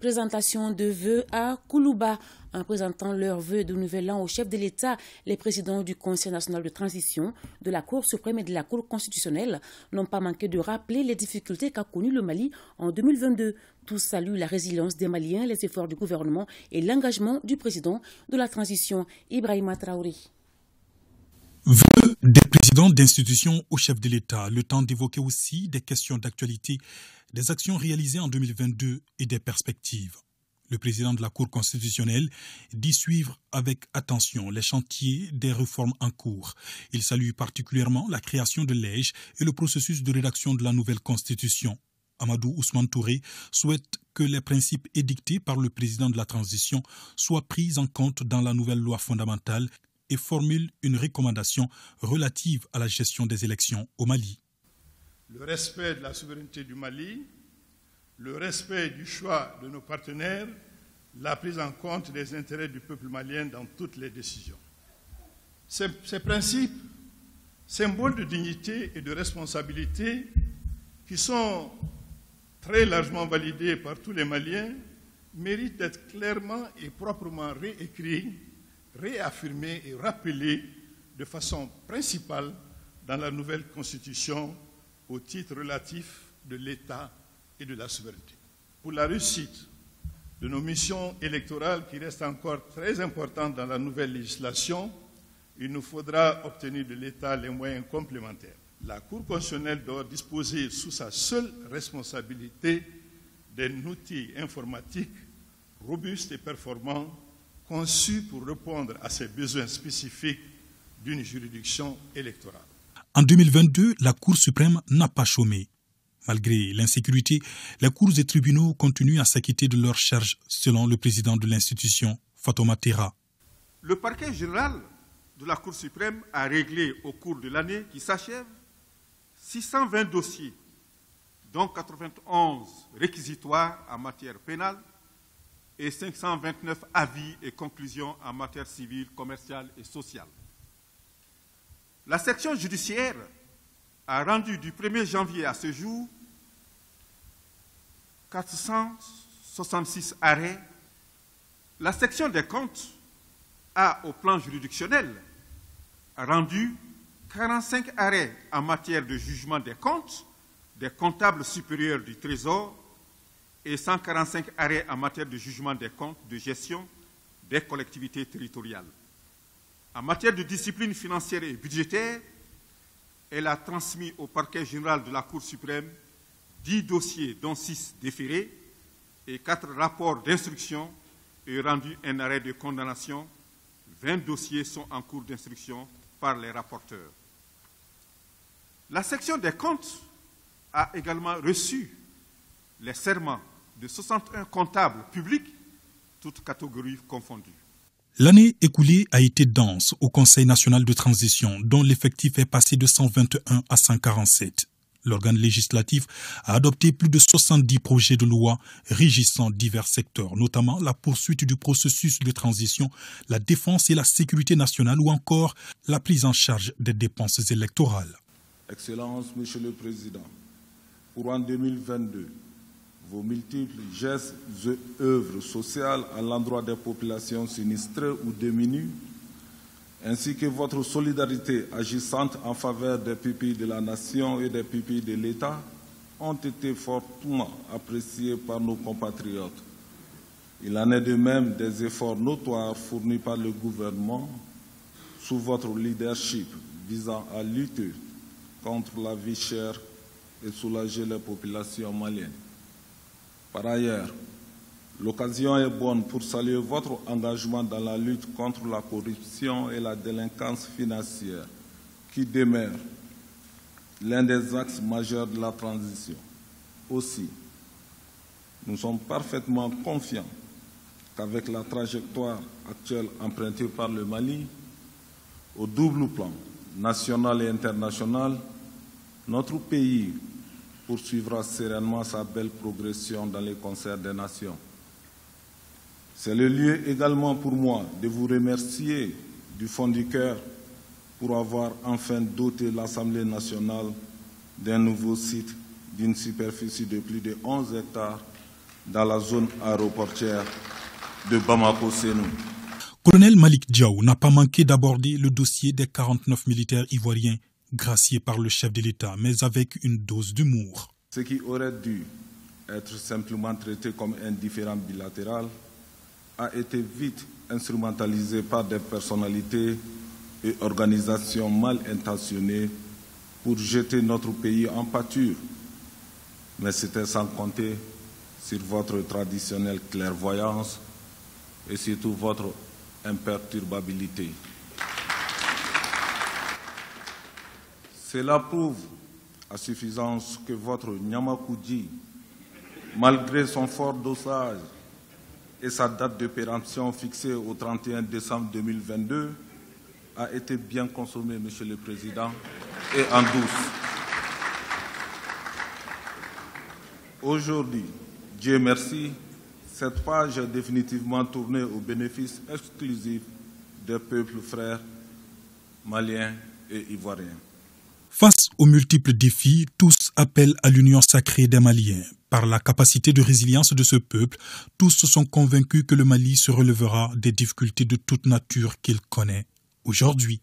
Présentation de vœux à Koulouba. En présentant leurs vœux de nouvel an au chef de l'État, les présidents du Conseil national de transition, de la Cour suprême et de la Cour constitutionnelle n'ont pas manqué de rappeler les difficultés qu'a connues le Mali en 2022. Tous saluent la résilience des Maliens, les efforts du gouvernement et l'engagement du président de la transition, Ibrahima Traoré. Vœux des présidents d'institutions au chef de l'État, le temps d'évoquer aussi des questions d'actualité, des actions réalisées en 2022 et des perspectives. Le président de la Cour constitutionnelle dit suivre avec attention les chantiers des réformes en cours. Il salue particulièrement la création de l'EJ et le processus de rédaction de la nouvelle constitution. Amadou Ousmane Touré souhaite que les principes édictés par le président de la transition soient pris en compte dans la nouvelle loi fondamentale et formule une recommandation relative à la gestion des élections au Mali. Le respect de la souveraineté du Mali, le respect du choix de nos partenaires, la prise en compte des intérêts du peuple malien dans toutes les décisions. Ces principes, symboles de dignité et de responsabilité, qui sont très largement validés par tous les Maliens, méritent d'être clairement et proprement réécrits, réaffirmés et rappelés de façon principale dans la nouvelle Constitution au titre relatif de l'État et de la souveraineté. Pour la réussite de nos missions électorales qui restent encore très importantes dans la nouvelle législation, il nous faudra obtenir de l'État les moyens complémentaires. La Cour constitutionnelle doit disposer sous sa seule responsabilité d'un outil informatique robuste et performant conçu pour répondre à ces besoins spécifiques d'une juridiction électorale. En 2022, la Cour suprême n'a pas chômé. Malgré l'insécurité, les cours et tribunaux continuent à s'acquitter de leurs charges, selon le président de l'institution, Fatouma Terra. Le parquet général de la Cour suprême a réglé au cours de l'année qui s'achève 620 dossiers, dont 91 réquisitoires en matière pénale et 529 avis et conclusions en matière civile, commerciale et sociale. La section judiciaire a rendu du 1er janvier à ce jour 466 arrêts. La section des comptes a, au plan juridictionnel, rendu 45 arrêts en matière de jugement des comptes des comptables supérieurs du Trésor et 145 arrêts en matière de jugement des comptes de gestion des collectivités territoriales. En matière de discipline financière et budgétaire, elle a transmis au parquet général de la Cour suprême 10 dossiers, dont 6 déférés, et 4 rapports d'instruction et rendu un arrêt de condamnation. 20 dossiers sont en cours d'instruction par les rapporteurs. La section des comptes a également reçu les serments de 61 comptables publics, toutes catégories confondues. L'année écoulée a été dense au Conseil national de transition, dont l'effectif est passé de 121 à 147. L'organe législatif a adopté plus de 70 projets de loi régissant divers secteurs, notamment la poursuite du processus de transition, la défense et la sécurité nationale ou encore la prise en charge des dépenses électorales. Excellences, Monsieur le Président, courant 2022, vos multiples gestes et œuvres sociales à l'endroit des populations sinistrées ou démunies, ainsi que votre solidarité agissante en faveur des pupilles de la nation et des pupilles de l'État, ont été fortement appréciés par nos compatriotes. Il en est de même des efforts notoires fournis par le gouvernement sous votre leadership visant à lutter contre la vie chère et soulager les populations maliennes. Par ailleurs, l'occasion est bonne pour saluer votre engagement dans la lutte contre la corruption et la délinquance financière, qui demeure l'un des axes majeurs de la transition. Aussi, nous sommes parfaitement confiants qu'avec la trajectoire actuelle empruntée par le Mali, au double plan national et international, notre pays poursuivra sereinement sa belle progression dans les concerts des nations. C'est le lieu également pour moi de vous remercier du fond du cœur pour avoir enfin doté l'Assemblée nationale d'un nouveau site d'une superficie de plus de 11 hectares dans la zone aéroportière de Bamako-Sénou. Colonel Malik Diaw n'a pas manqué d'aborder le dossier des 49 militaires ivoiriens graciés par le chef de l'État, mais avec une dose d'humour. Ce qui aurait dû être simplement traité comme un différend bilatéral a été vite instrumentalisé par des personnalités et organisations mal intentionnées pour jeter notre pays en pâture. Mais c'était sans compter sur votre traditionnelle clairvoyance et surtout votre imperturbabilité. Cela prouve à suffisance que votre Nyamakoudji, malgré son fort dosage et sa date de péremption fixée au 31 décembre 2022, a été bien consommé, Monsieur le Président, et en douce. Aujourd'hui, Dieu merci, cette page est définitivement tournée au bénéfice exclusif des peuples frères maliens et ivoiriens. Face aux multiples défis, tous appellent à l'union sacrée des Maliens. Par la capacité de résilience de ce peuple, tous sont convaincus que le Mali se relèvera des difficultés de toute nature qu'il connaît aujourd'hui.